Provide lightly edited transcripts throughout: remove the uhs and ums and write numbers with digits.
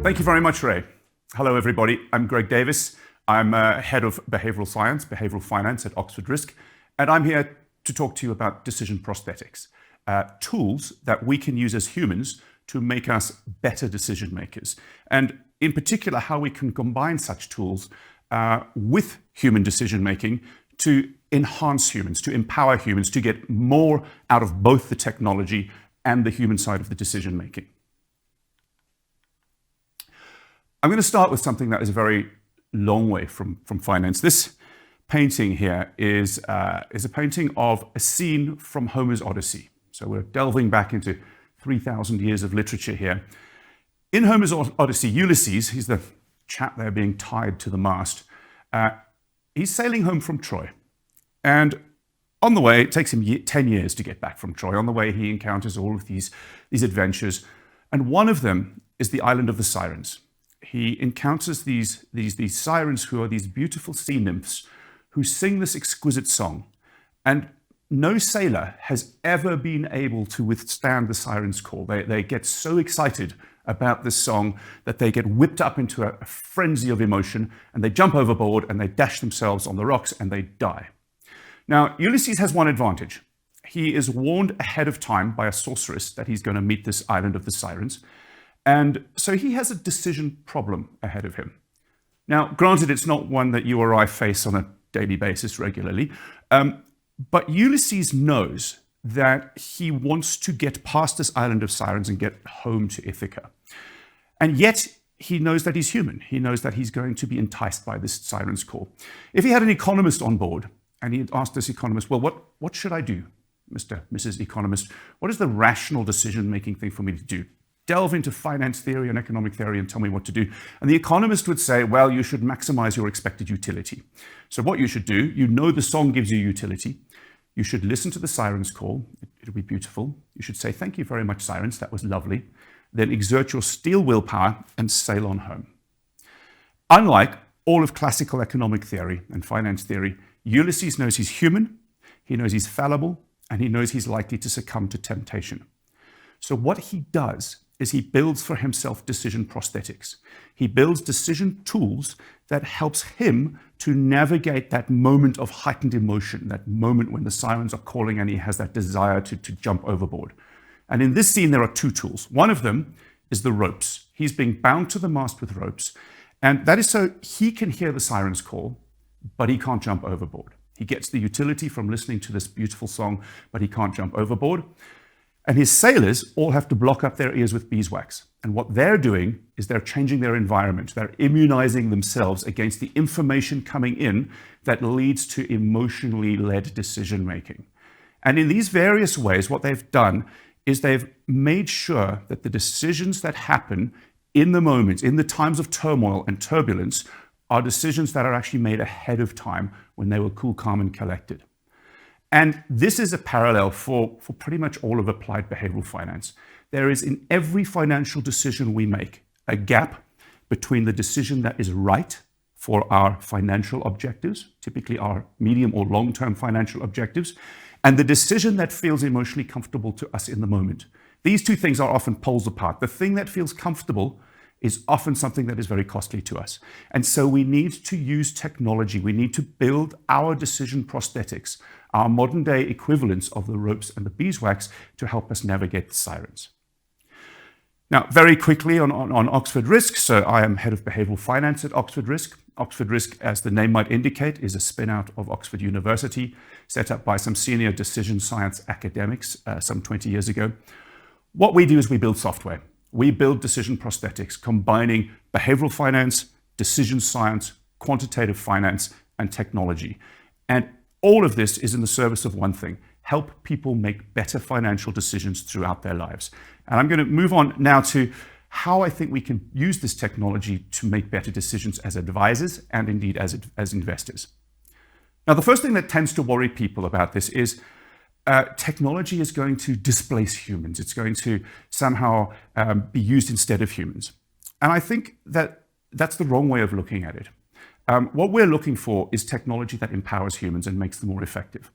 Thank you very much, Ray. Hello, everybody. I'm Greg Davies. I'm head of behavioural science, behavioural finance at Oxford Risk, and I'm here to talk to you about decision prosthetics, tools that we can use as humans to make us better decision makers, and in particular, how we can combine such tools with human decision making to enhance humans, to empower humans, to get more out of both the technology and the human side of the decision making. I'm going to start with something that is a very long way from finance. This painting here is a painting of a scene from Homer's Odyssey. So we're delving back into 3,000 years of literature here. In Homer's Odyssey, Ulysses, he's the chap there being tied to the mast, he's sailing home from Troy. And on the way, it takes him 10 years to get back from Troy. On the way, he encounters all of these adventures. And one of them is the island of the Sirens. He encounters these sirens who are these beautiful sea nymphs who sing this exquisite song. And no sailor has ever been able to withstand the sirens' call. They get so excited about this song that they get whipped up into a frenzy of emotion, and they jump overboard and they dash themselves on the rocks and they die. Now, Ulysses has one advantage. He is warned ahead of time by a sorceress that he's going to meet this island of the Sirens. And so he has a decision problem ahead of him. Now, granted, it's not one that you or I face on a daily basis regularly, but Ulysses knows that he wants to get past this island of Sirens and get home to Ithaca. And yet, he knows that he's human. He knows that he's going to be enticed by this siren's call. If he had an economist on board, and he had asked this economist, well, what should I do, Mrs. Economist? What is the rational decision-making thing for me to do? Delve into finance theory and economic theory and tell me what to do. And the economist would say, well, you should maximize your expected utility. So what you should do, you know the song gives you utility. You should listen to the siren's call. It'll be beautiful. You should say, thank you very much, sirens. That was lovely. Then exert your steel willpower and sail on home. Unlike all of classical economic theory and finance theory, Ulysses knows he's human, he knows he's fallible, and he knows he's likely to succumb to temptation. So what he does is he builds for himself decision prosthetics. He builds decision tools that helps him to navigate that moment of heightened emotion, that moment when the sirens are calling and he has that desire to jump overboard. And in this scene, there are two tools. One of them is the ropes. He's being bound to the mast with ropes. And that is so he can hear the sirens call, but he can't jump overboard. He gets the utility from listening to this beautiful song, but he can't jump overboard. And his sailors all have to block up their ears with beeswax. And what they're doing is they're changing their environment. They're immunizing themselves against the information coming in that leads to emotionally led decision making. And in these various ways, what they've done is they've made sure that the decisions that happen in the moment, in the times of turmoil and turbulence, are decisions that are actually made ahead of time when they were cool, calm, and collected. And this is a parallel for pretty much all of applied behavioral finance. There is in every financial decision we make a gap between the decision that is right for our financial objectives, typically our medium or long-term financial objectives, and the decision that feels emotionally comfortable to us in the moment. These two things are often poles apart. The thing that feels comfortable is often something that is very costly to us. And so we need to use technology. We need to build our decision prosthetics, our modern day equivalents of the ropes and the beeswax to help us navigate the sirens. Now, very quickly on Oxford Risk. So I am head of behavioral finance at Oxford Risk. Oxford Risk, as the name might indicate, is a spin-out of Oxford University, set up by some senior decision science academics some 20 years ago. What we do is we build software. We build decision prosthetics, combining behavioral finance, decision science, quantitative finance, and technology. And all of this is in the service of one thing: help people make better financial decisions throughout their lives. And I'm going to move on now to how I think we can use this technology to make better decisions as advisors and indeed as investors. Now, the first thing that tends to worry people about this is technology is going to displace humans. It's going to somehow be used instead of humans. And I think that that's the wrong way of looking at it. What we're looking for is technology that empowers humans and makes them more effective.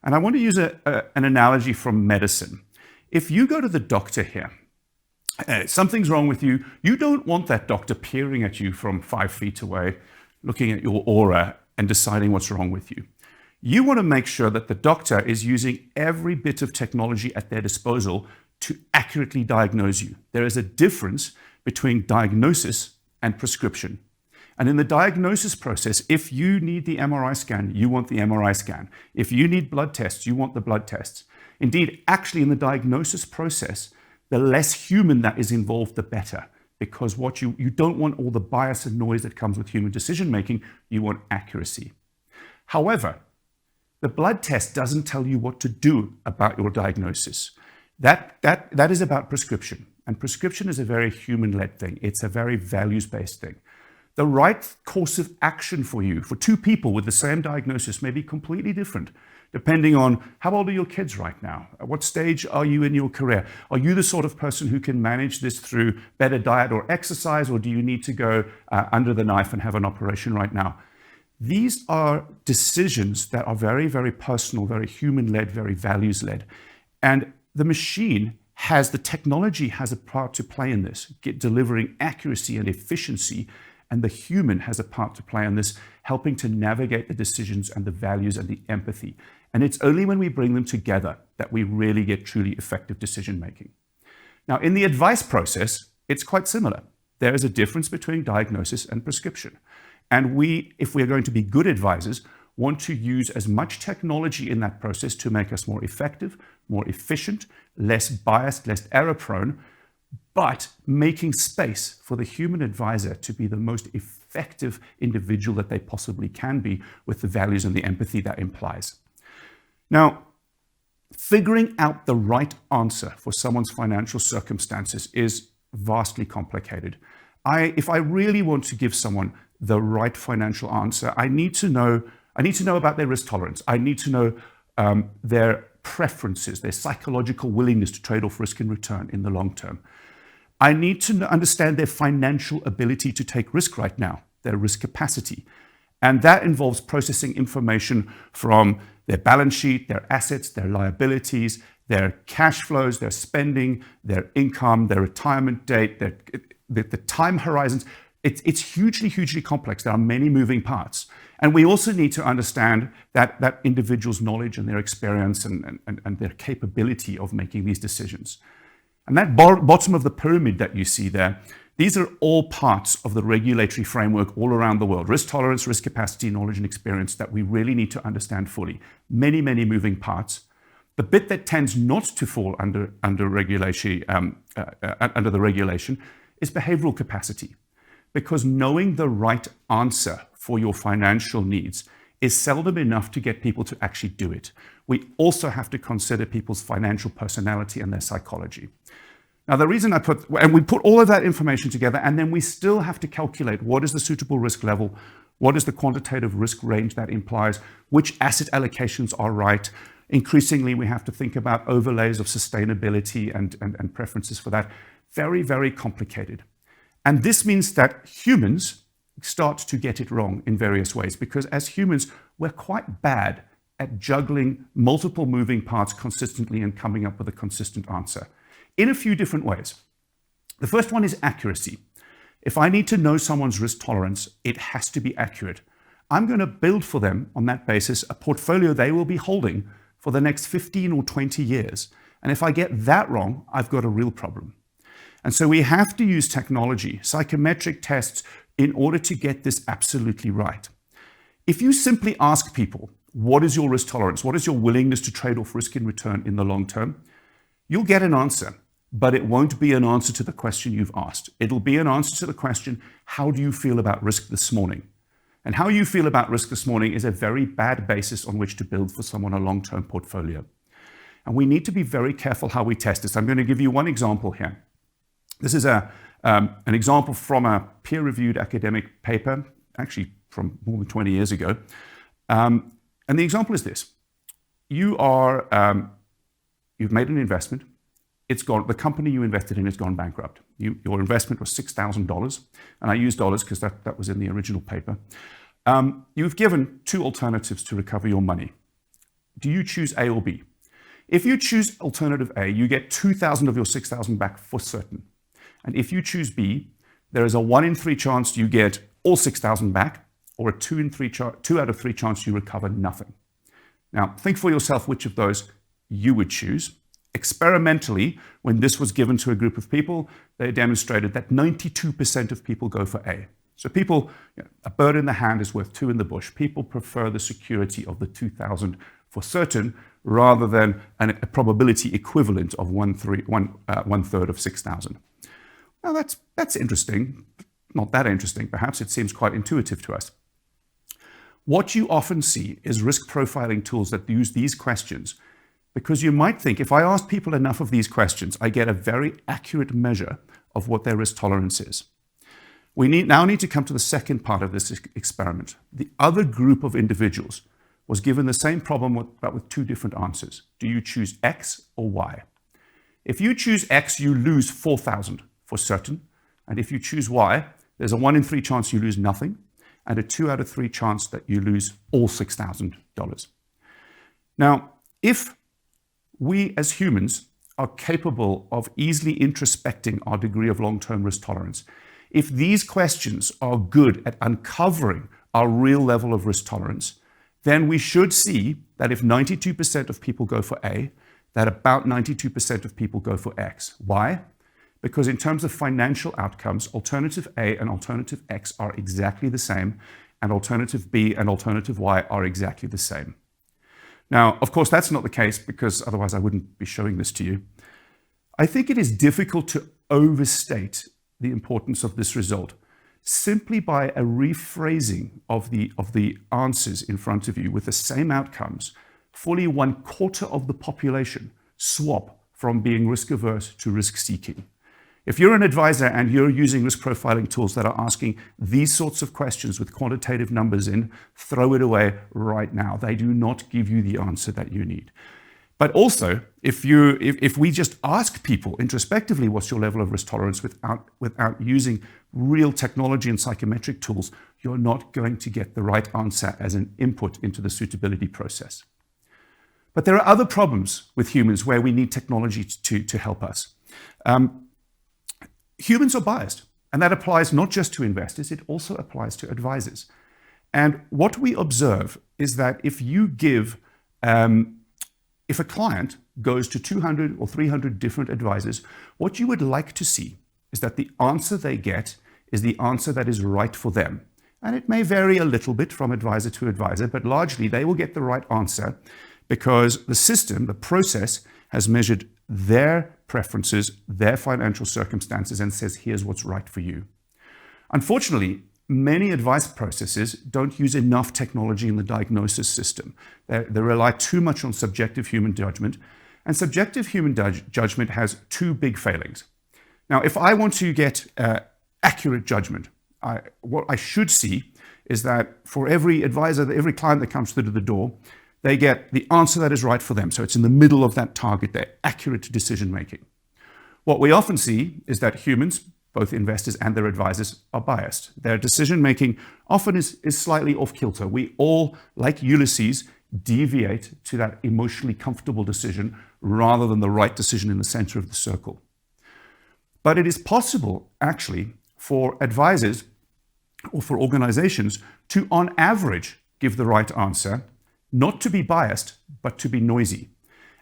And I want to use an analogy from medicine. If you go to the doctor here Something's wrong with you. You don't want that doctor peering at you from 5 feet away, looking at your aura and deciding what's wrong with you. You want to make sure that the doctor is using every bit of technology at their disposal to accurately diagnose you. There is a difference between diagnosis and prescription. And in the diagnosis process, if you need the MRI scan, you want the MRI scan. If you need blood tests, you want the blood tests. Indeed, actually in the diagnosis process, the less human that is involved, the better. Because what you don't want all the bias and noise that comes with human decision making, you want accuracy. However, the blood test doesn't tell you what to do about your diagnosis. That is about prescription. And prescription is a very human-led thing. It's a very values-based thing. The right course of action for you, for two people with the same diagnosis, may be completely different, depending on how old are your kids right now? At what stage are you in your career? Are you the sort of person who can manage this through better diet or exercise, or do you need to go under the knife and have an operation right now? These are decisions that are very, very personal, very human-led, very values-led. And the machine the technology has a part to play in this, delivering accuracy and efficiency, and the human has a part to play in this, helping to navigate the decisions and the values and the empathy. And it's only when we bring them together that we really get truly effective decision making. Now, in the advice process, it's quite similar. There is a difference between diagnosis and prescription. And we, if we're going to be good advisors, want to use as much technology in that process to make us more effective, more efficient, less biased, less error prone, but making space for the human advisor to be the most effective individual that they possibly can be with the values and the empathy that implies. Now, figuring out the right answer for someone's financial circumstances is vastly complicated. If I really want to give someone the right financial answer, I need to know about their risk tolerance. I need to know their preferences, their psychological willingness to trade off risk and return in the long term. I need to understand their financial ability to take risk right now, their risk capacity. And that involves processing information from their balance sheet, their assets, their liabilities, their cash flows, their spending, their income, their retirement date, the time horizons. It's hugely, hugely complex. There are many moving parts. And we also need to understand that individual's knowledge and their experience and their capability of making these decisions. And that bottom of the pyramid that you see there, these are all parts of the regulatory framework all around the world. Risk tolerance, risk capacity, knowledge and experience that we really need to understand fully. Many, many moving parts. The bit that tends not to fall under regulation, under the regulation is behavioral capacity. Because knowing the right answer for your financial needs is seldom enough to get people to actually do it. We also have to consider people's financial personality and their psychology. Now, the reason we put all of that information together, and then we still have to calculate what is the suitable risk level, what is the quantitative risk range that implies, which asset allocations are right. Increasingly, we have to think about overlays of sustainability and preferences for that. Very, very complicated. And this means that humans start to get it wrong in various ways, because as humans, we're quite bad at juggling multiple moving parts consistently and coming up with a consistent answer in a few different ways. The first one is accuracy. If I need to know someone's risk tolerance, it has to be accurate. I'm going to build for them on that basis a portfolio they will be holding for the next 15 or 20 years. And if I get that wrong, I've got a real problem. And so we have to use technology, psychometric tests, in order to get this absolutely right. If you simply ask people, what is your risk tolerance? What is your willingness to trade off risk and return in the long term? You'll get an answer, but it won't be an answer to the question you've asked. It'll be an answer to the question, how do you feel about risk this morning? And how you feel about risk this morning is a very bad basis on which to build for someone a long-term portfolio. And we need to be very careful how we test this. I'm going to give you one example here. This is an example from a peer-reviewed academic paper, actually from more than 20 years ago. And the example is this. You've made an investment. The company you invested in has gone bankrupt. Your investment was $6,000. And I use dollars because that was in the original paper. You've given two alternatives to recover your money. Do you choose A or B? If you choose alternative A, you get $2,000 of your $6,000 back for certain. And if you choose B, there is a 1 in 3 chance you get all 6,000 back, or a 2 out of 3 chance you recover nothing. Now, think for yourself which of those you would choose. Experimentally, when this was given to a group of people, they demonstrated that 92% of people go for A. So people, a bird in the hand is worth 2 in the bush. People prefer the security of the 2,000 for certain, rather than a probability equivalent of one third of 6,000. Now that's interesting. Not that interesting, perhaps. It seems quite intuitive to us. What you often see is risk profiling tools that use these questions, because you might think, if I ask people enough of these questions, I get a very accurate measure of what their risk tolerance is. We now need to come to the second part of this experiment. The other group of individuals was given the same problem, but with 2 different answers. Do you choose X or Y? If you choose X, you lose 4,000 for certain. And if you choose Y, there's a 1 in 3 chance you lose nothing, and a 2 out of 3 chance that you lose all $6,000. Now, if we as humans are capable of easily introspecting our degree of long-term risk tolerance, if these questions are good at uncovering our real level of risk tolerance, then we should see that if 92% of people go for A, that about 92% of people go for X. Why? Because in terms of financial outcomes, alternative A and alternative X are exactly the same, and alternative B and alternative Y are exactly the same. Now, of course, that's not the case, because otherwise I wouldn't be showing this to you. I think it is difficult to overstate the importance of this result simply by a rephrasing of the answers in front of you with the same outcomes. Fully 1/4 of the population swap from being risk averse to risk seeking. If you're an advisor and you're using risk profiling tools that are asking these sorts of questions with quantitative numbers in, throw it away right now. They do not give you the answer that you need. But also, if we just ask people introspectively, what's your level of risk tolerance, without using real technology and psychometric tools, you're not going to get the right answer as an input into the suitability process. But there are other problems with humans where we need technology to help us. Humans are biased, and that applies not just to investors, it also applies to advisors. And what we observe is that if a client goes to 200 or 300 different advisors, what you would like to see is that the answer they get is the answer that is right for them. And it may vary a little bit from advisor to advisor, but largely they will get the right answer because the system, the process, has measured their preferences, their financial circumstances, and says, here's what's right for you. Unfortunately, many advice processes don't use enough technology in the diagnosis system. They rely too much on subjective human judgment, and subjective human judgment has 2 big failings. Now, if I want to get accurate judgment, what I should see is that for every advisor, every client that comes through the door, they get the answer that is right for them. So it's in the middle of that target, they're accurate to decision making. What we often see is that humans, both investors and their advisors, are biased. Their decision making often is slightly off kilter. We all, like Ulysses, deviate to that emotionally comfortable decision rather than the right decision in the center of the circle. But it is possible, actually, for advisors or for organizations to, on average, give the right answer, not to be biased, but to be noisy.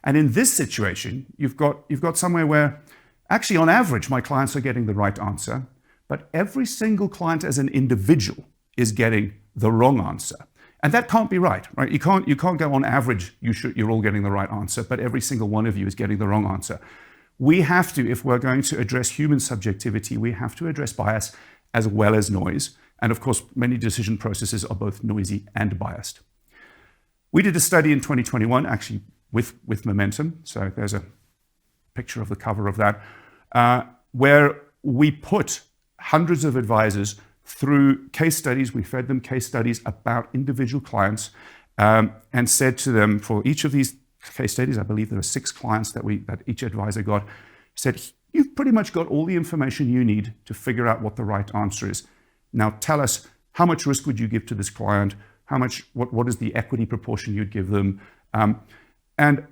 And in this situation, you've got somewhere where, actually, on average, my clients are getting the right answer, but every single client as an individual is getting the wrong answer. And that can't be right? You can't go on average, you're all getting the right answer, but every single one of you is getting the wrong answer. We have to, if we're going to address human subjectivity, we have to address bias as well as noise. And of course, many decision processes are both noisy and biased. We did a study in 2021, actually with Momentum. So there's a picture of the cover of that, where we put hundreds of advisors through case studies. We fed them case studies about individual clients and said to them, for each of these case studies, I believe there are 6 clients that each advisor got, said, you've pretty much got all the information you need to figure out what the right answer is. Now tell us, how much risk would you give to this client? What is the equity proportion you'd give them? And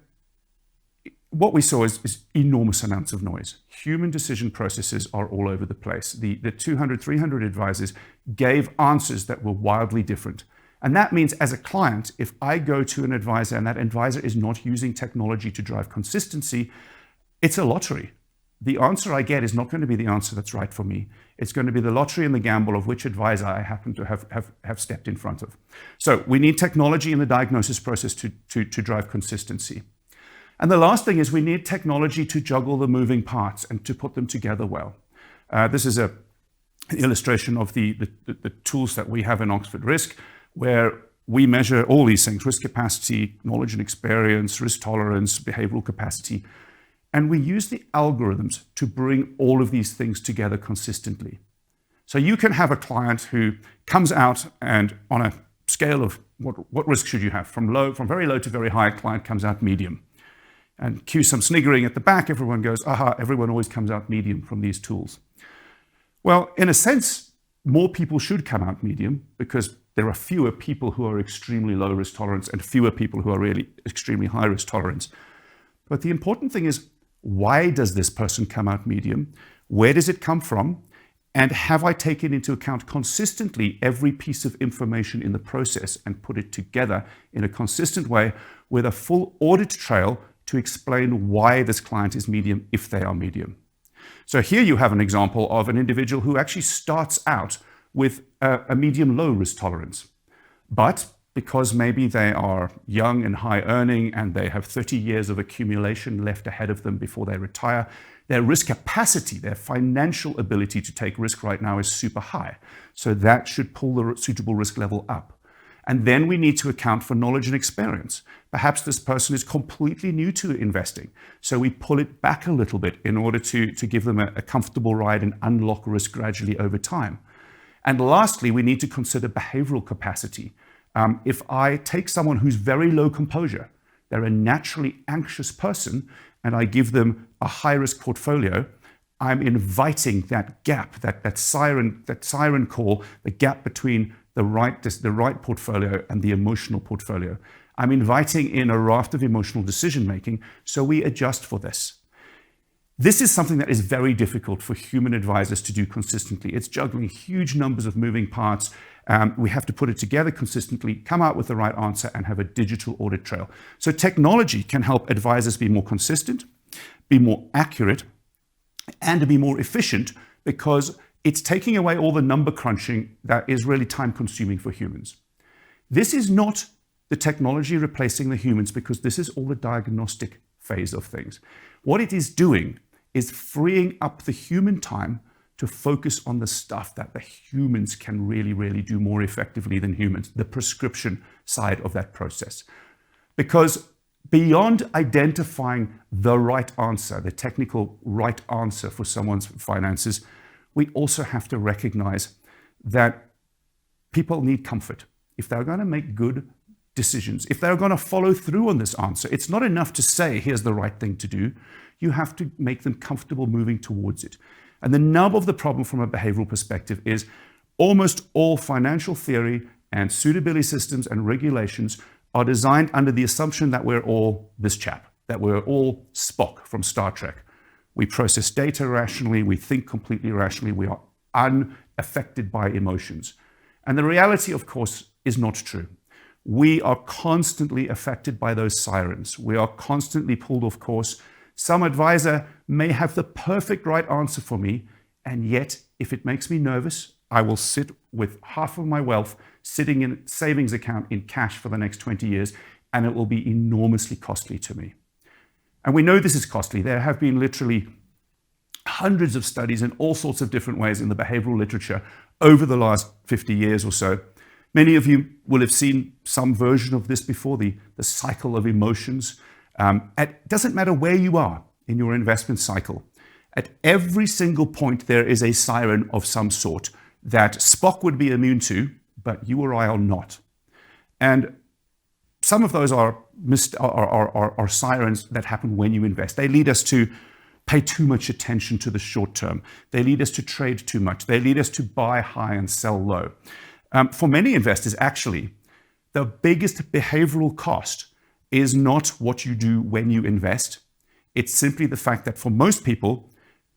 what we saw is enormous amounts of noise. Human decision processes are all over the place. The 200, 300 advisors gave answers that were wildly different. And that means as a client, if I go to an advisor and that advisor is not using technology to drive consistency, it's a lottery. The answer I get is not going to be the answer that's right for me. It's going to be the lottery and the gamble of which advisor I happen to have stepped in front of. So we need technology in the diagnosis process to drive consistency. And the last thing is we need technology to juggle the moving parts and to put them together well. This is an illustration of the tools that we have in Oxford Risk, where we measure all these things: risk capacity, knowledge and experience, risk tolerance, behavioral capacity. And we use the algorithms to bring all of these things together consistently. So you can have a client who comes out and on a scale of what risk should you have? From very low to very high, client comes out medium. And cue some sniggering at the back, everyone goes, aha, everyone always comes out medium from these tools. Well, in a sense, more people should come out medium because there are fewer people who are extremely low risk tolerance and fewer people who are really extremely high risk tolerance. But the important thing is, why does this person come out medium? Where does it come from? And have I taken into account consistently every piece of information in the process and put it together in a consistent way with a full audit trail to explain why this client is medium if they are medium? So here you have an example of an individual who actually starts out with a medium low risk tolerance. But because maybe they are young and high earning and they have 30 years of accumulation left ahead of them before they retire, their risk capacity, their financial ability to take risk right now is super high. So that should pull the suitable risk level up. And then we need to account for knowledge and experience. Perhaps this person is completely new to investing. So we pull it back a little bit in order to give them a comfortable ride and unlock risk gradually over time. And lastly, we need to consider behavioral capacity. If I take someone who's very low composure, they're a naturally anxious person, and I give them a high-risk portfolio, I'm inviting that gap, that siren call, the gap between the right portfolio and the emotional portfolio. I'm inviting in a raft of emotional decision-making, so we adjust for this. This is something that is very difficult for human advisors to do consistently. It's juggling huge numbers of moving parts. We have to put it together consistently, come out with the right answer, and have a digital audit trail. So technology can help advisors be more consistent, be more accurate, and to be more efficient because it's taking away all the number crunching that is really time consuming for humans. This is not the technology replacing the humans because this is all the diagnostic phase of things. What it is doing is freeing up the human time to focus on the stuff that the humans can really do more effectively than humans, the prescription side of that process. Because beyond identifying the right answer, the technical right answer for someone's finances, we also have to recognize that people need comfort. If they're going to make good decisions, if they're going to follow through on this answer, it's not enough to say, here's the right thing to do. You have to make them comfortable moving towards it. And the nub of the problem from a behavioral perspective is almost all financial theory and suitability systems and regulations are designed under the assumption that we're all this chap, that we're all Spock from Star Trek. We process data rationally, we think completely rationally, we are unaffected by emotions. And the reality, of course, is not true. We are constantly affected by those sirens. We are constantly pulled off course. Some advisor may have the perfect right answer for me, and yet if it makes me nervous, I will sit with half of my wealth sitting in a savings account in cash for the next 20 years, and it will be enormously costly to me. And we know this is costly. There have been literally hundreds of studies in all sorts of different ways in the behavioral literature over the last 50 years or so. Many of you will have seen some version of this before, the cycle of emotions. It doesn't matter where you are in your investment cycle. At every single point, there is a siren of some sort that Spock would be immune to, but you or I are not. And some of those are sirens that happen when you invest. They lead us to pay too much attention to the short term. They lead us to trade too much. They lead us to buy high and sell low. For many investors, actually, the biggest behavioral cost is not what you do when you invest. It's simply the fact that for most people,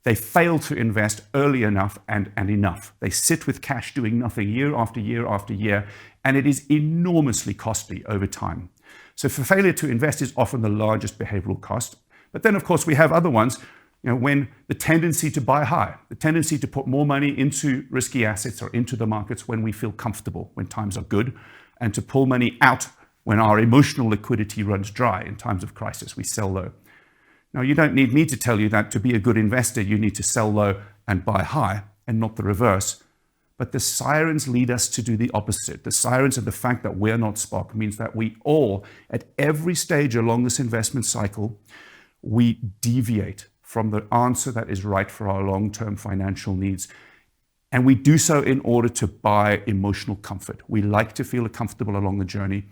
they fail to invest early enough and enough. They sit with cash doing nothing year after year after year, and it is enormously costly over time. So for failure to invest is often the largest behavioral cost. But then, of course, we have other ones, when the tendency to buy high, the tendency to put more money into risky assets or into the markets when we feel comfortable, when times are good, and to pull money out when our emotional liquidity runs dry in times of crisis. We sell low. Now, you don't need me to tell you that to be a good investor, you need to sell low and buy high and not the reverse. But the sirens lead us to do the opposite. The sirens of the fact that we're not Spock means that we all, at every stage along this investment cycle, we deviate from the answer that is right for our long-term financial needs. And we do so in order to buy emotional comfort. We like to feel comfortable along the journey,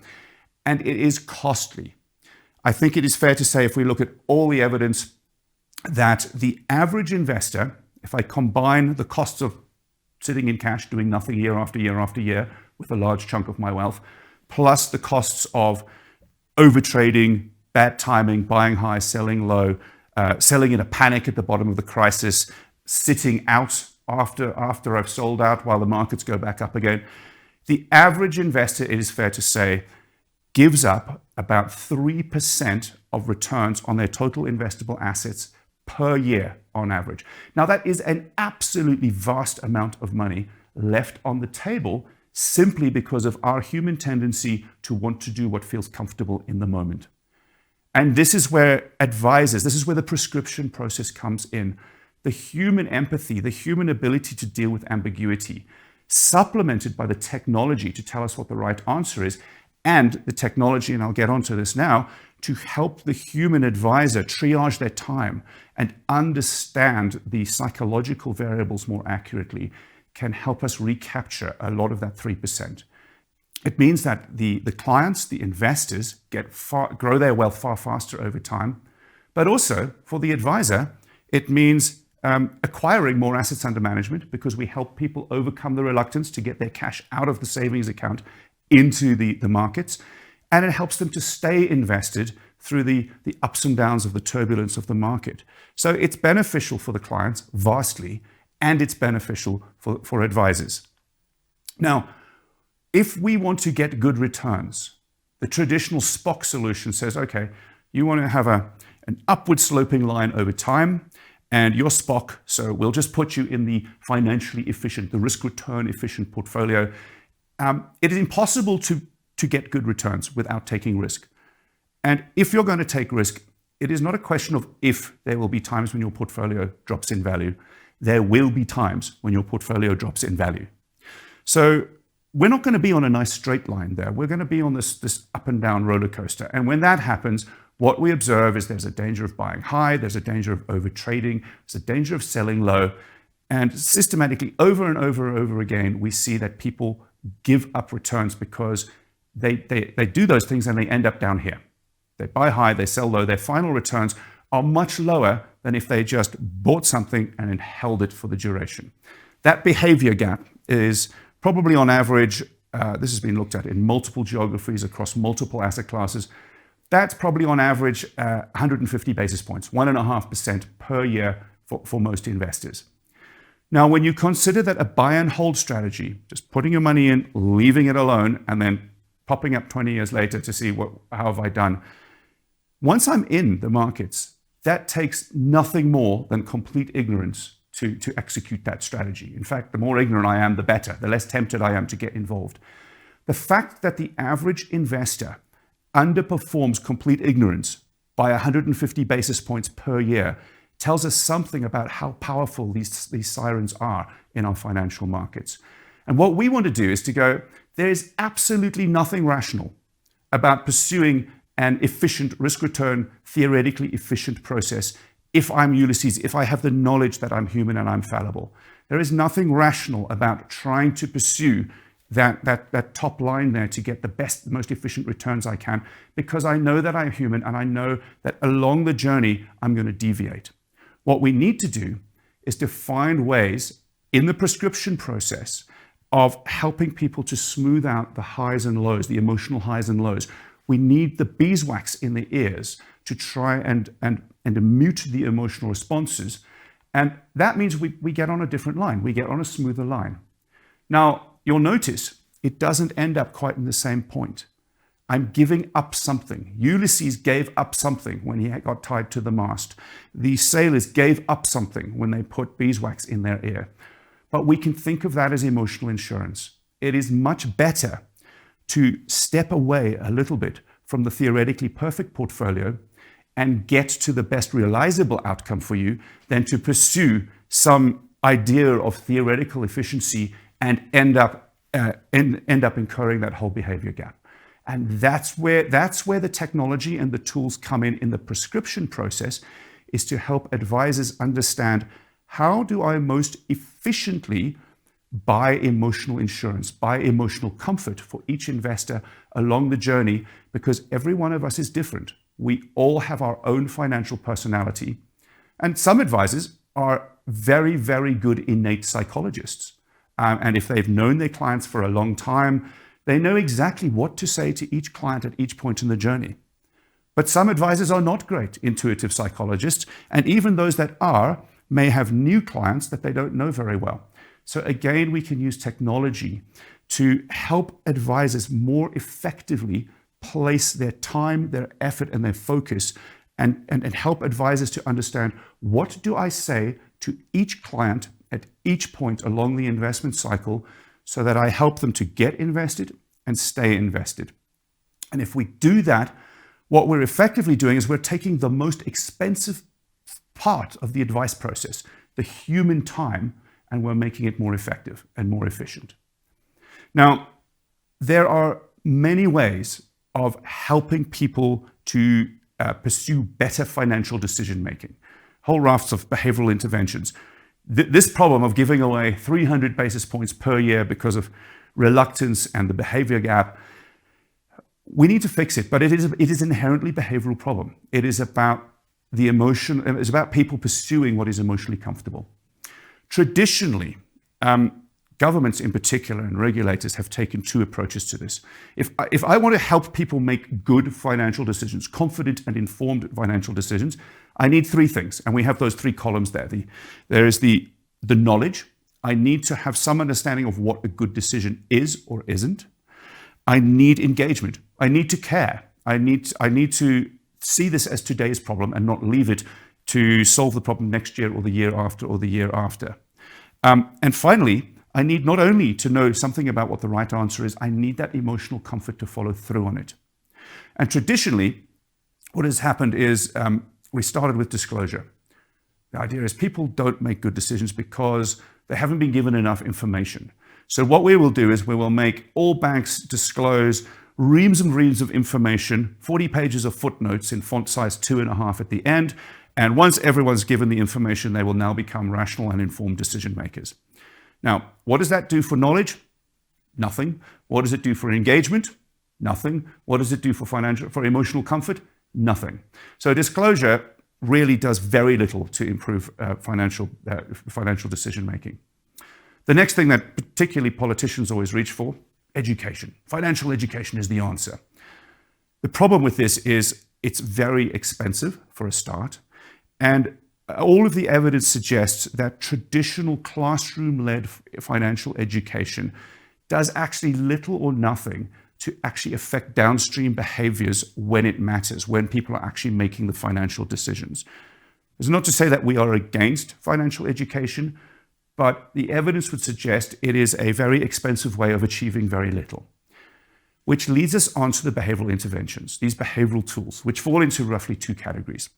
and it is costly. I think it is fair to say, if we look at all the evidence, that the average investor, if I combine the costs of sitting in cash, doing nothing year after year after year with a large chunk of my wealth, plus the costs of overtrading, bad timing, buying high, selling low, selling in a panic at the bottom of the crisis, sitting out after I've sold out while the markets go back up again. The average investor, it is fair to say, gives up about 3% of returns on their total investable assets per year on average. Now, that is an absolutely vast amount of money left on the table simply because of our human tendency to want to do what feels comfortable in the moment. And this is where this is where the prescription process comes in. The human empathy, the human ability to deal with ambiguity, supplemented by the technology to tell us what the right answer is, and the technology, and I'll get onto this now, to help the human advisor triage their time and understand the psychological variables more accurately, can help us recapture a lot of that 3%. It means that the clients, the investors, grow their wealth far faster over time. But also, for the advisor, it means acquiring more assets under management, because we help people overcome the reluctance to get their cash out of the savings account into the markets. And it helps them to stay invested through the ups and downs of the turbulence of the market. So it's beneficial for the clients vastly, and it's beneficial for advisors. Now, if we want to get good returns, the traditional Spock solution says, okay, you want to have an upward sloping line over time, and you're Spock, so we'll just put you in the financially efficient, the risk-return efficient portfolio. It is impossible to get good returns without taking risk. And if you're going to take risk, it is not a question of if there will be times when your portfolio drops in value. There will be times when your portfolio drops in value. So we're not going to be on a nice straight line there. We're going to be on this up and down roller coaster. And when that happens, what we observe is there's a danger of buying high, there's a danger of overtrading, there's a danger of selling low. And systematically, over and over and over again, we see that people give up returns because they do those things and they end up down here. They buy high, they sell low. Their final returns are much lower than if they just bought something and then held it for the duration. That behavior gap is probably on average, this has been looked at in multiple geographies across multiple asset classes, that's probably on average 150 basis points, 1.5% per year for most investors. Now, when you consider that a buy and hold strategy, just putting your money in, leaving it alone, and then popping up 20 years later to see how have I done, once I'm in the markets, that takes nothing more than complete ignorance to execute that strategy. In fact, the more ignorant I am, the better, the less tempted I am to get involved. The fact that the average investor underperforms complete ignorance by 150 basis points per year tells us something about how powerful these sirens are in our financial markets. And what we want to do is to go, there is absolutely nothing rational about pursuing an efficient risk-return, theoretically efficient process if I'm Ulysses, if I have the knowledge that I'm human and I'm fallible. There is nothing rational about trying to pursue that top line there to get the best, most efficient returns I can, because I know that I'm human and I know that along the journey, I'm going to deviate. What we need to do is to find ways in the prescription process of helping people to smooth out the highs and lows, the emotional highs and lows, We need the beeswax in the ears to try and mute the emotional responses. And that means we get on a different line. We get on a smoother line. Now, you'll notice it doesn't end up quite in the same point. I'm giving up something. Ulysses gave up something when he got tied to the mast. The sailors gave up something when they put beeswax in their ear. But we can think of that as emotional insurance. It is much better to step away a little bit from the theoretically perfect portfolio and get to the best realizable outcome for you than to pursue some idea of theoretical efficiency and end up incurring that whole behavior gap. And that's where the technology and the tools come in the prescription process, is to help advisors understand, how do I most efficiently buy emotional insurance, buy emotional comfort for each investor along the journey, because every one of us is different. We all have our own financial personality. And some advisors are very, very good innate psychologists. And if they've known their clients for a long time, they know exactly what to say to each client at each point in the journey. But some advisors are not great intuitive psychologists, and even those that are may have new clients that they don't know very well. So again, we can use technology to help advisors more effectively place their time, their effort, and their focus, and help advisors to understand, what do I say to each client at each point along the investment cycle, so that I help them to get invested and stay invested. And if we do that, what we're effectively doing is we're taking the most expensive part of the advice process, the human time, and we're making it more effective and more efficient. Now, there are many ways of helping people to pursue better financial decision making. Whole rafts of behavioral interventions. This problem of giving away 300 basis points per year because of reluctance and the behavior gap, we need to fix it, but it is inherently a behavioral problem. It is about the emotion, it's about people pursuing what is emotionally comfortable. Traditionally, governments in particular and regulators have taken two approaches to this. If I want to help people make good financial decisions, confident and informed financial decisions, I need three things, and we have those three columns there. There is the knowledge. I need to have some understanding of what a good decision is or isn't. I need engagement. I need to care. I need to see this as today's problem and not leave it to solve the problem next year or the year after or the year after. And finally, I need not only to know something about what the right answer is, I need that emotional comfort to follow through on it. And traditionally, what has happened is we started with disclosure. The idea is people don't make good decisions because they haven't been given enough information. So what we will do is we will make all banks disclose reams and reams of information, 40 pages of footnotes in font size 2.5 at the end. And once everyone's given the information, they will now become rational and informed decision makers. Now, what does that do for knowledge? Nothing. What does it do for engagement? Nothing. What does it do for emotional comfort? Nothing. So disclosure really does very little to improve financial decision making. The next thing that particularly politicians always reach for, education. Financial education is the answer. The problem with this is it's very expensive for a start, and all of the evidence suggests that traditional classroom-led financial education does actually little or nothing to actually affect downstream behaviors when it matters, when people are actually making the financial decisions. It's not to say that we are against financial education, but the evidence would suggest it is a very expensive way of achieving very little. Which leads us on to the behavioral interventions, these behavioral tools, which fall into roughly two categories.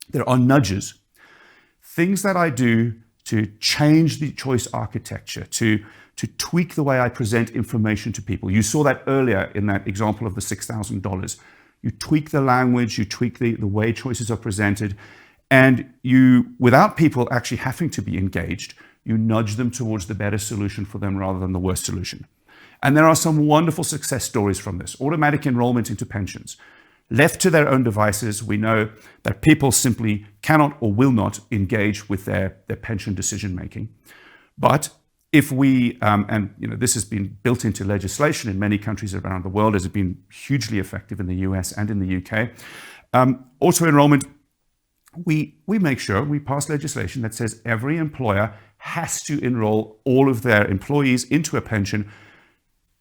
There are nudges, things that I do to change the choice architecture, to tweak the way I present information to people. You saw that earlier in that example of the $6,000. You tweak the language, you tweak the way choices are presented, and you, without people actually having to be engaged, you nudge them towards the better solution for them rather than the worst solution. And there are some wonderful success stories from this. Automatic enrollment into pensions. Left to their own devices, we know that people simply cannot or will not engage with their pension decision making. But If we, and this has been built into legislation in many countries around the world, as it's been hugely effective in the US and in the UK. Auto-enrollment, we make sure we pass legislation that says every employer has to enroll all of their employees into a pension.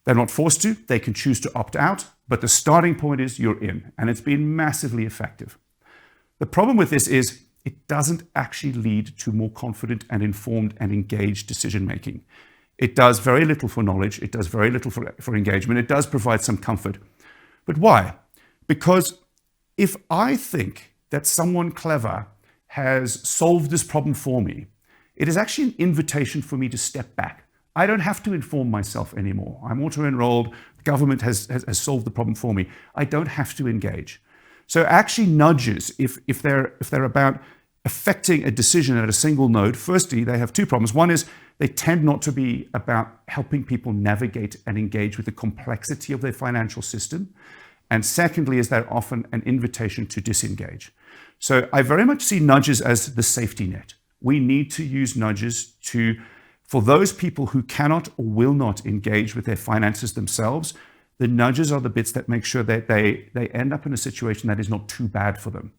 They're not forced to, they can choose to opt out, but the starting point is you're in, and it's been massively effective. The problem with this is it doesn't actually lead to more confident and informed and engaged decision-making. It does very little for knowledge, it does very little for engagement, it does provide some comfort. But why? Because if I think that someone clever has solved this problem for me, it is actually an invitation for me to step back. I don't have to inform myself anymore. I'm auto-enrolled, the government has solved the problem for me. I don't have to engage. So actually nudges, if they're about affecting a decision at a single node, firstly, they have two problems. One is they tend not to be about helping people navigate and engage with the complexity of their financial system. And secondly, is they're often an invitation to disengage. So I very much see nudges as the safety net. We need to use nudges for those people who cannot or will not engage with their finances themselves. The nudges are the bits that make sure that they end up in a situation that is not too bad for them.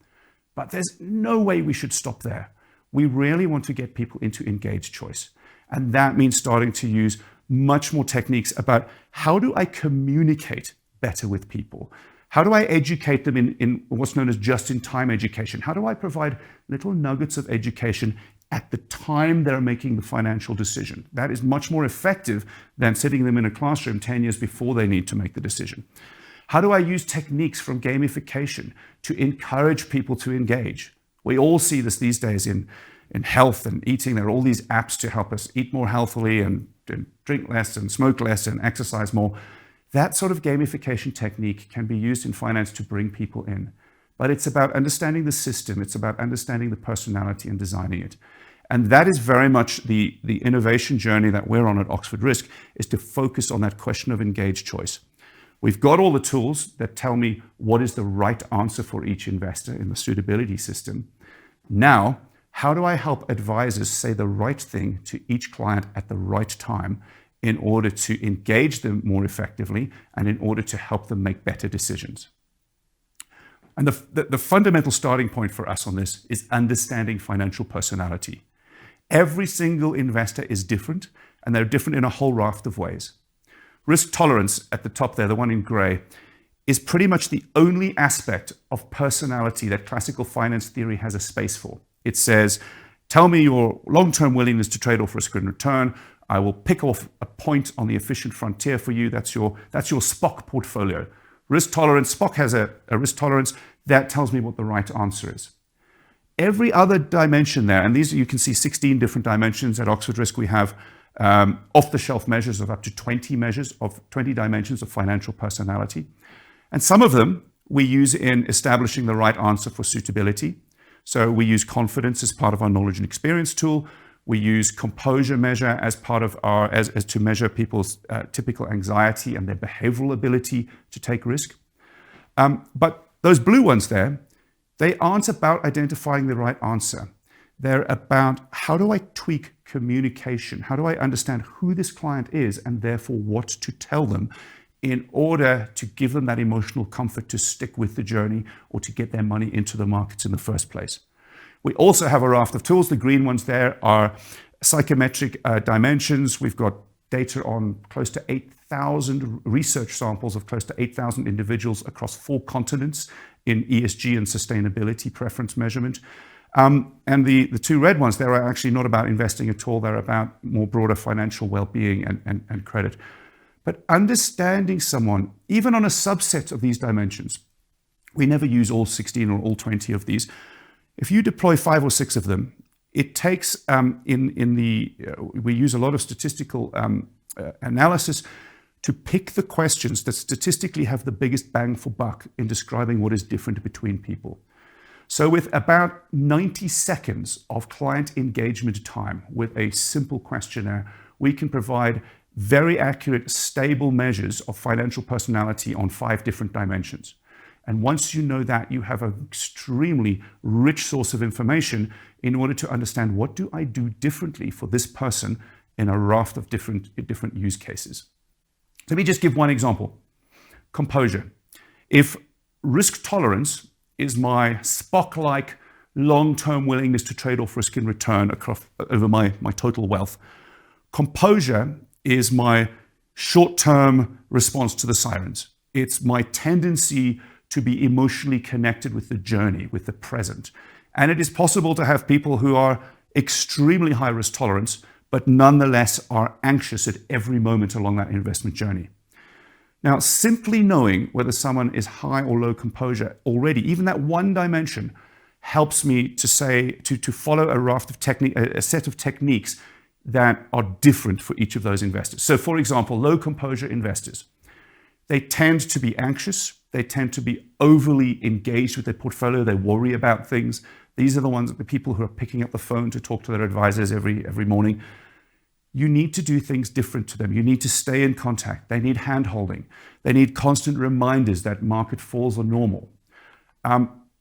But there's no way we should stop there. We really want to get people into engaged choice. And that means starting to use much more techniques about how do I communicate better with people? How do I educate them in what's known as just-in-time education? How do I provide little nuggets of education at the time they're making the financial decision? That is much more effective than sitting them in a classroom 10 years before they need to make the decision. How do I use techniques from gamification to encourage people to engage? We all see this these days in health and eating. There are all these apps to help us eat more healthily and drink less and smoke less and exercise more. That sort of gamification technique can be used in finance to bring people in. But it's about understanding the system. It's about understanding the personality and designing it. And that is very much the innovation journey that we're on at Oxford Risk, is to focus on that question of engaged choice. We've got all the tools that tell me what is the right answer for each investor in the suitability system. Now, how do I help advisors say the right thing to each client at the right time in order to engage them more effectively and in order to help them make better decisions? And the fundamental starting point for us on this is understanding financial personality. Every single investor is different, and they're different in a whole raft of ways. Risk tolerance at the top there, the one in gray, is pretty much the only aspect of personality that classical finance theory has a space for. It says, tell me your long-term willingness to trade off risk and return. I will pick off a point on the efficient frontier for you. That's your Spock portfolio. Risk tolerance, Spock has a risk tolerance that tells me what the right answer is. Every other dimension there, and these you can see 16 different dimensions. At Oxford Risk we have off-the-shelf measures of up to 20 dimensions of financial personality. And some of them we use in establishing the right answer for suitability. So we use confidence as part of our knowledge and experience tool. We use composure measure as part of as to measure people's typical anxiety and their behavioral ability to take risk. But those blue ones there, they aren't about identifying the right answer. They're about how do I tweak communication? How do I understand who this client is and therefore what to tell them in order to give them that emotional comfort to stick with the journey or to get their money into the markets in the first place. We also have a raft of tools. The green ones there are psychometric dimensions. We've got data on close to 8,000 research samples of close to 8,000 individuals across 4 continents in ESG and sustainability preference measurement. And the 2 red ones, they're actually not about investing at all. They're about more broader financial well-being and credit. But understanding someone, even on a subset of these dimensions, we never use all 16 or all 20 of these. If you deploy 5 or 6 of them, it takes, we use a lot of statistical analysis to pick the questions that statistically have the biggest bang for buck in describing what is different between people. So with about 90 seconds of client engagement time with a simple questionnaire, we can provide very accurate, stable measures of financial personality on 5 different dimensions. And once you know that, you have an extremely rich source of information in order to understand what do I do differently for this person in a raft of different use cases. Let me just give one example. Composure. If risk tolerance is my Spock-like long-term willingness to trade off risk and return over my total wealth, composure is my short-term response to the sirens. It's my tendency to be emotionally connected with the journey, with the present. And it is possible to have people who are extremely high risk tolerance, but nonetheless are anxious at every moment along that investment journey. Now, simply knowing whether someone is high or low composure already, even that one dimension, helps me to follow a set of techniques that are different for each of those investors. So for example, low composure investors, they tend to be anxious. They tend to be overly engaged with their portfolio. They worry about things. These are the people who are picking up the phone to talk to their advisors every morning. You need to do things different to them. You need to stay in contact. They need hand-holding. They need constant reminders that market falls are normal.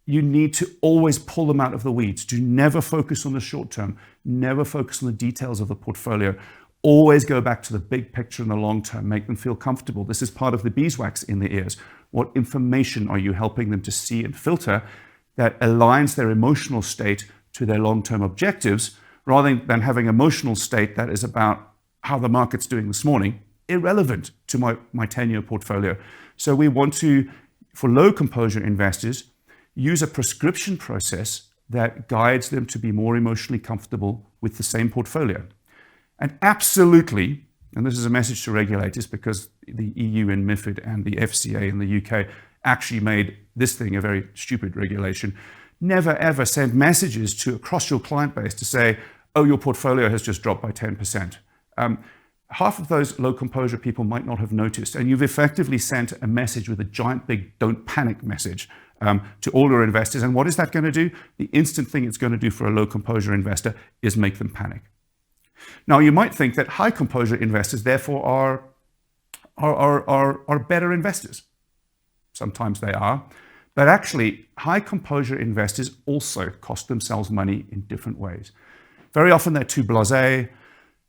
You need to always pull them out of the weeds. Do never focus on the short term. Never focus on the details of the portfolio. Always go back to the big picture in the long term. Make them feel comfortable. This is part of the beeswax in the ears. What information are you helping them to see and filter that aligns their emotional state to their long-term objectives, rather than having an emotional state that is about how the market's doing this morning, irrelevant to my 10-year portfolio. So we want to, for low composure investors, use a prescription process that guides them to be more emotionally comfortable with the same portfolio. And absolutely, and this is a message to regulators because the EU and MiFID and the FCA in the UK actually made this thing a very stupid regulation. Never ever send messages across your client base to say, oh, your portfolio has just dropped by 10%. Half of those low composure people might not have noticed, and you've effectively sent a message with a giant big don't panic message to all your investors. And what is that going to do? The instant thing it's going to do for a low composure investor is make them panic. Now, you might think that high composure investors therefore are better investors. Sometimes they are, but actually high composure investors also cost themselves money in different ways. Very often they're too blasé.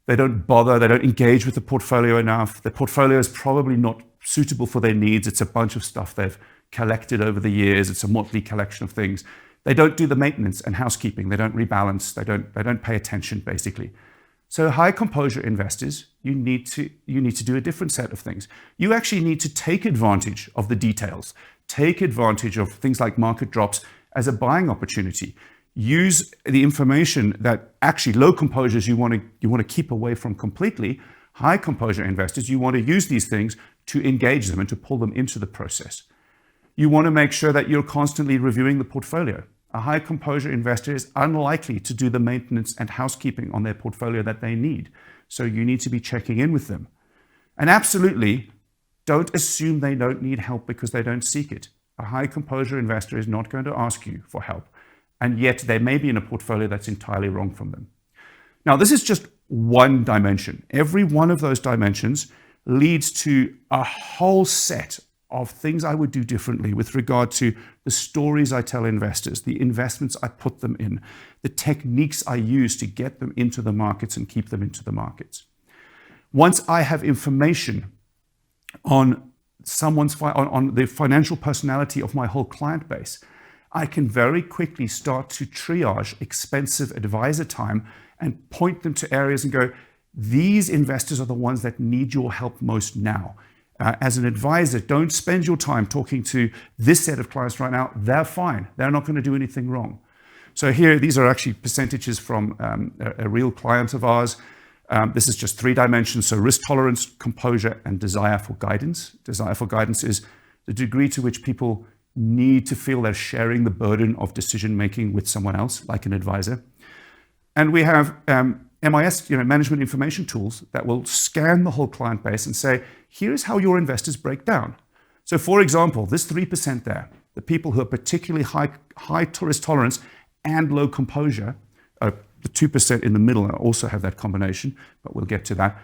They don't bother, they don't engage with the portfolio enough. The portfolio is probably not suitable for their needs. It's a bunch of stuff they've collected over the years. It's a motley collection of things. They don't do the maintenance and housekeeping. They don't rebalance. They don't pay attention, basically. So high composure investors, you need to do a different set of things. You actually need to take advantage of the details, take advantage of things like market drops as a buying opportunity. Use the information that actually low composures you want to keep away from completely. High composure investors, you want to use these things to engage them and to pull them into the process. You want to make sure that you're constantly reviewing the portfolio. A high composure investor is unlikely to do the maintenance and housekeeping on their portfolio that they need. So you need to be checking in with them. And absolutely, don't assume they don't need help because they don't seek it. A high composure investor is not going to ask you for help. And yet they may be in a portfolio that's entirely wrong from them. Now, this is just one dimension. Every one of those dimensions leads to a whole set of things I would do differently with regard to the stories I tell investors, the investments I put them in, the techniques I use to get them into the markets and keep them into the markets. Once I have information on the financial personality of my whole client base, I can very quickly start to triage expensive advisor time and point them to areas and go, these investors are the ones that need your help most now. As an advisor, don't spend your time talking to this set of clients right now. They're fine. They're not going to do anything wrong. So here, these are actually percentages from a real client of ours. This is just 3 dimensions. So risk tolerance, composure, and desire for guidance. Desire for guidance is the degree to which people need to feel they're sharing the burden of decision-making with someone else, like an advisor. And we have MIS, management information tools that will scan the whole client base and say, here's how your investors break down. So for example, this 3% there, the people who are particularly high risk tolerance and low composure, the 2% in the middle also have that combination, but we'll get to that.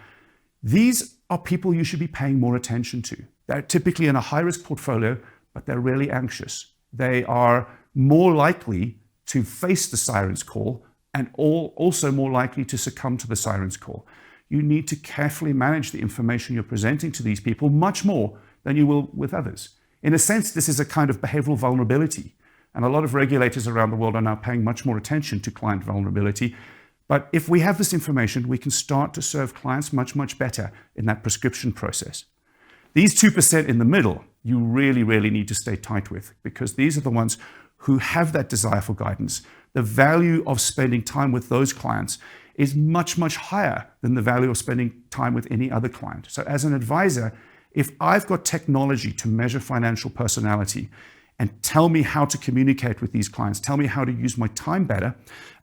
These are people you should be paying more attention to. They're typically in a high-risk portfolio, but they're really anxious. They are more likely to face the siren's call and also more likely to succumb to the siren's call. You need to carefully manage the information you're presenting to these people much more than you will with others. In a sense, this is a kind of behavioral vulnerability. And a lot of regulators around the world are now paying much more attention to client vulnerability. But if we have this information, we can start to serve clients much, much better in that prescription process. These 2% in the middle, you really, really need to stay tight with, because these are the ones who have that desire for guidance. The value of spending time with those clients is much, much higher than the value of spending time with any other client. So as an advisor, if I've got technology to measure financial personality and tell me how to communicate with these clients, tell me how to use my time better,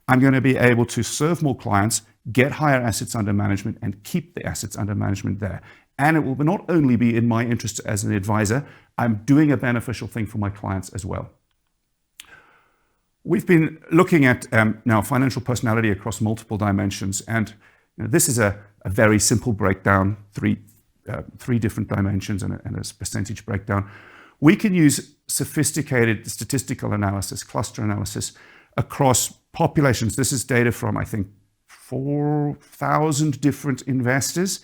I'm going to be able to serve more clients, get higher assets under management, and keep the assets under management there. And it will not only be in my interest as an advisor, I'm doing a beneficial thing for my clients as well. We've been looking at now financial personality across multiple dimensions, and this is a very simple breakdown, three different dimensions and a percentage breakdown. We can use sophisticated statistical analysis, cluster analysis, across populations. This is data from, I think, 4,000 different investors.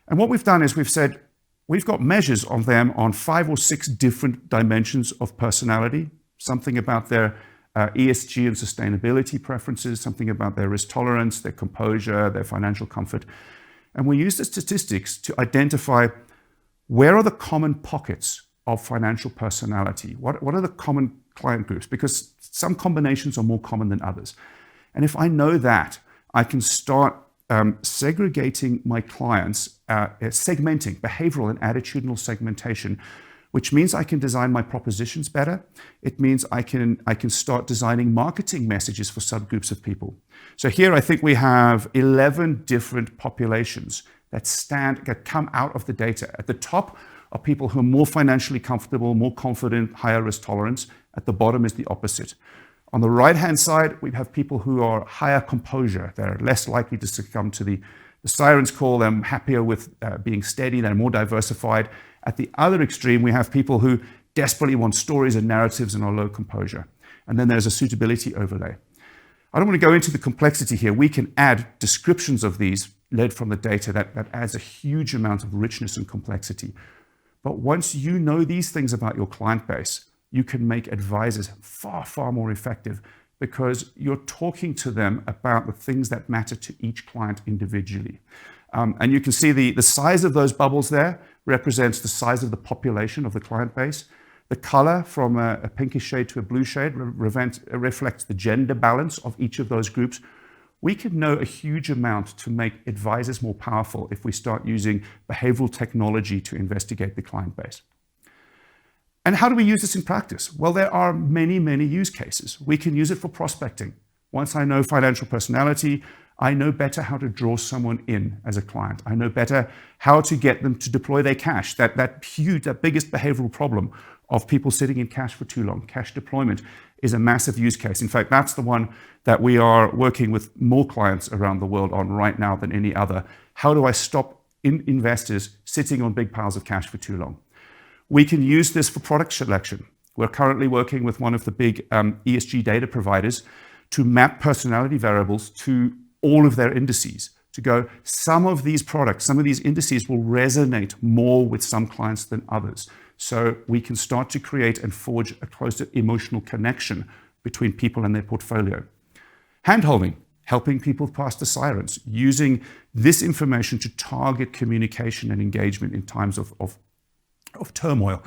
And what we've done is we've said, we've got measures of them on 5 or 6 different dimensions of personality, something about their ESG and sustainability preferences, something about their risk tolerance, their composure, their financial comfort. And we use the statistics to identify where are the common pockets of financial personality. What are the common client groups? Because some combinations are more common than others. And if I know that, I can start segregating my clients, segmenting, behavioral and attitudinal segmentation, which means I can design my propositions better. It means I can start designing marketing messages for subgroups of people. So here I think we have 11 different populations that come out of the data. At the top are people who are more financially comfortable, more confident, higher risk tolerance. At the bottom is the opposite. On the right-hand side, we have people who are higher composure. They're less likely to succumb to the sirens call. They're happier with being steady. They're more diversified. At the other extreme, we have people who desperately want stories and narratives and are low composure. And then there's a suitability overlay. I don't want to go into the complexity here. We can add descriptions of these led from the data that adds a huge amount of richness and complexity. But once you know these things about your client base, you can make advisors far, far more effective, because you're talking to them about the things that matter to each client individually. And you can see the size of those bubbles there represents the size of the population of the client base. The color from a pinkish shade to a blue shade reflects the gender balance of each of those groups. We can know a huge amount to make advisors more powerful if we start using behavioral technology to investigate the client base. And how do we use this in practice? Well, there are many, many use cases. We can use it for prospecting. Once I know financial personality, I know better how to draw someone in as a client. I know better how to get them to deploy their cash. That biggest behavioral problem of people sitting in cash for too long. Cash deployment is a massive use case. In fact, that's the one that we are working with more clients around the world on right now than any other. How do I stop investors sitting on big piles of cash for too long? We can use this for product selection. We're currently working with one of the big ESG data providers to map personality variables to all of their indices, to go, some of these products, some of these indices will resonate more with some clients than others. So we can start to create and forge a closer emotional connection between people and their portfolio. Handholding, helping people past the sirens, using this information to target communication and engagement in times of turmoil.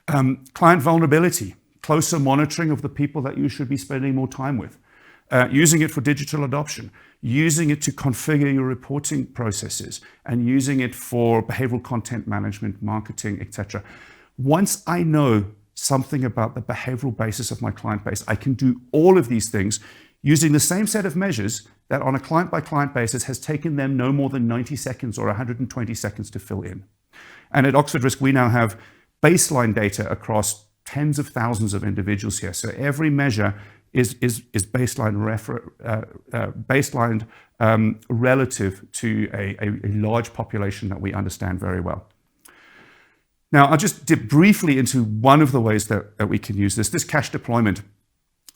Client vulnerability, closer monitoring of the people that you should be spending more time with. Using it for digital adoption, using it to configure your reporting processes, and using it for behavioral content management, marketing, etc. Once I know something about the behavioral basis of my client base, I can do all of these things using the same set of measures that on a client-by-client basis has taken them no more than 90 seconds or 120 seconds to fill in. And at Oxford Risk, we now have baseline data across tens of thousands of individuals here. So every measure is baselined relative to a large population that we understand very well. Now, I'll just dip briefly into one of the ways that we can use this cash deployment.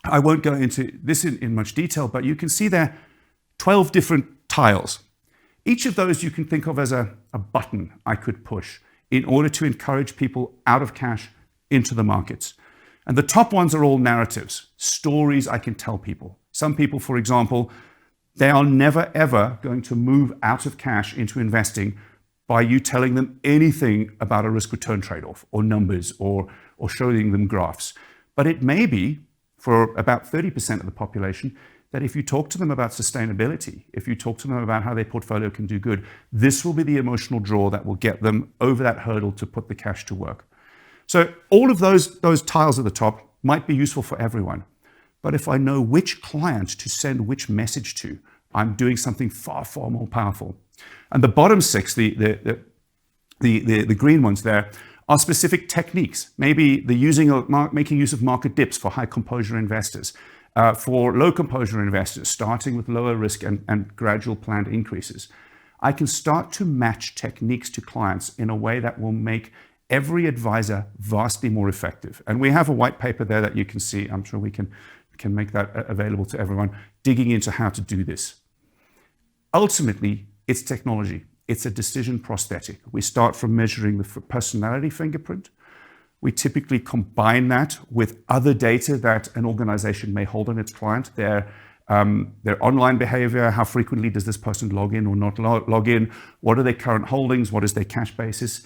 I won't go into this in much detail, but you can see there 12 different tiles. Each of those you can think of as a button I could push in order to encourage people out of cash into the markets. And the top ones are all narratives, stories I can tell people. Some people, for example, they are never ever going to move out of cash into investing by you telling them anything about a risk-return trade-off or numbers or showing them graphs. But it may be, for about 30% of the population, that if you talk to them about sustainability, if you talk to them about how their portfolio can do good, this will be the emotional draw that will get them over that hurdle to put the cash to work. So all of those tiles at the top might be useful for everyone. But if I know which client to send which message to, I'm doing something far, far more powerful. And the bottom six, the green ones there, are specific techniques. Maybe making use of market dips for high composure investors, for low composure investors, starting with lower risk and gradual planned increases. I can start to match techniques to clients in a way that will make every advisor vastly more effective. And we have a white paper there that you can see. I'm sure we can make that available to everyone, digging into how to do this. Ultimately, it's technology. It's a decision prosthetic. We start from measuring the personality fingerprint. We typically combine that with other data that an organization may hold on its client, their online behavior, how frequently does this person log in or not log in, what are their current holdings, what is their cash basis,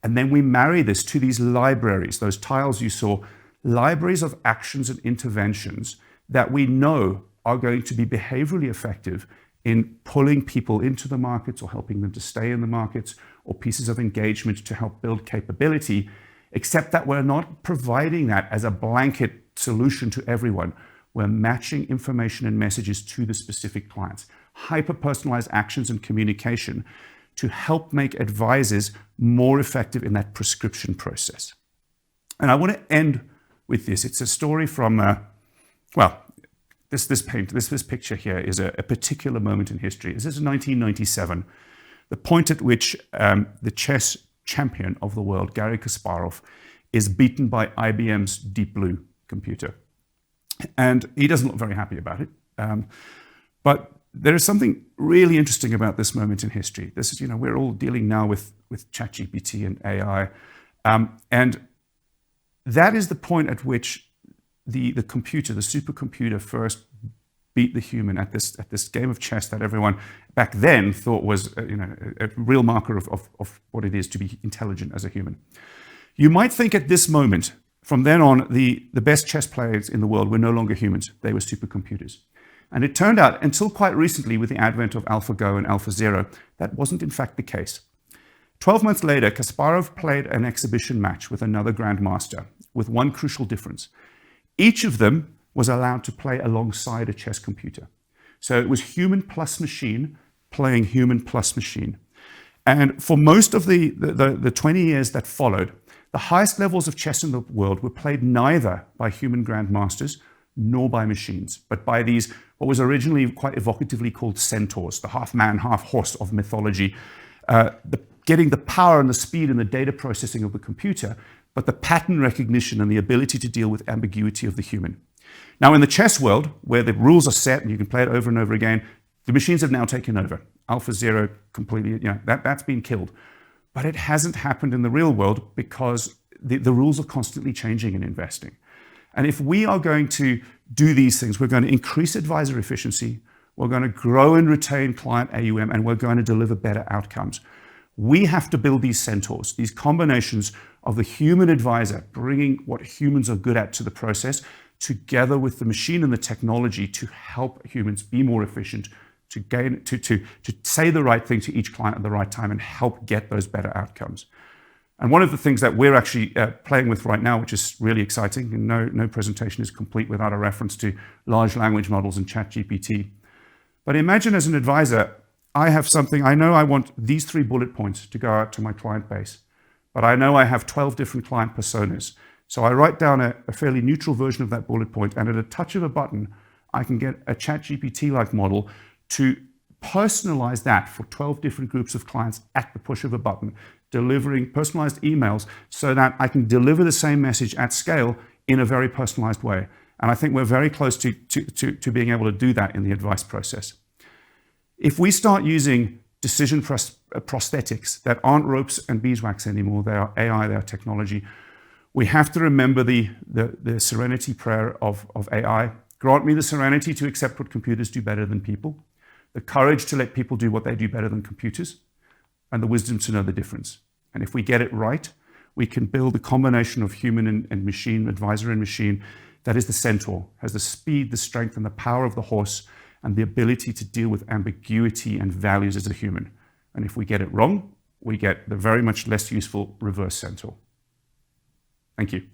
and then we marry this to these libraries, those tiles you saw, libraries of actions and interventions that we know are going to be behaviorally effective in pulling people into the markets or helping them to stay in the markets, or pieces of engagement to help build capability, except that we're not providing that as a blanket solution to everyone. We're matching information and messages to the specific clients. Hyper-personalized actions and communication to help make advisors more effective in that prescription process. And I want to end with this. It's a story from, this picture here is a particular moment in history. This is 1997, the point at which the chess champion of the world, Garry Kasparov, is beaten by IBM's Deep Blue computer. And he doesn't look very happy about it. But there is something really interesting about this moment in history. This is, we're all dealing now with ChatGPT and AI. And that is the point at which the computer, the supercomputer, first beat the human at this game of chess that everyone back then thought was a real marker of what it is to be intelligent as a human. You might think at this moment, from then on, the best chess players in the world were no longer humans. They were supercomputers. And it turned out, until quite recently, with the advent of AlphaGo and AlphaZero, that wasn't in fact the case. 12 months later, Kasparov played an exhibition match with another grandmaster, with one crucial difference. Each of them was allowed to play alongside a chess computer. So it was human plus machine playing human plus machine. And for most of the 20 years that followed, the highest levels of chess in the world were played neither by human grandmasters nor by machines, but by these, what was originally quite evocatively called centaurs, the half man, half horse of mythology, getting the power and the speed and the data processing of the computer, but the pattern recognition and the ability to deal with ambiguity of the human. Now, in the chess world, where the rules are set and you can play it over and over again, the machines have now taken over. AlphaZero completely, that's been killed. But it hasn't happened in the real world because the rules are constantly changing in investing. And if we are going to do these things, we're going to increase advisor efficiency, we're going to grow and retain client AUM, and we're going to deliver better outcomes. We have to build these centaurs, these combinations of the human advisor, bringing what humans are good at to the process, together with the machine and the technology to help humans be more efficient, to say the right thing to each client at the right time and help get those better outcomes. And one of the things that we're actually playing with right now, which is really exciting, and no presentation is complete without a reference to large language models and ChatGPT. But imagine as an advisor, I have something, I know I want these 3 bullet points to go out to my client base, but I know I have 12 different client personas. So I write down a fairly neutral version of that bullet point, and at a touch of a button, I can get a ChatGPT-like model to personalize that for 12 different groups of clients at the push of a button, delivering personalized emails so that I can deliver the same message at scale in a very personalized way. And I think we're very close to being able to do that in the advice process. If we start using decision prosthetics that aren't ropes and beeswax anymore. They are AI, they are technology. We have to remember the serenity prayer of AI. Grant me the serenity to accept what computers do better than people, the courage to let people do what they do better than computers, and the wisdom to know the difference. And if we get it right, we can build a combination of human and machine, advisor and machine, that is the centaur, has the speed, the strength, and the power of the horse, and the ability to deal with ambiguity and values as a human. And if we get it wrong, we get the very much less useful reverse centaur. Thank you.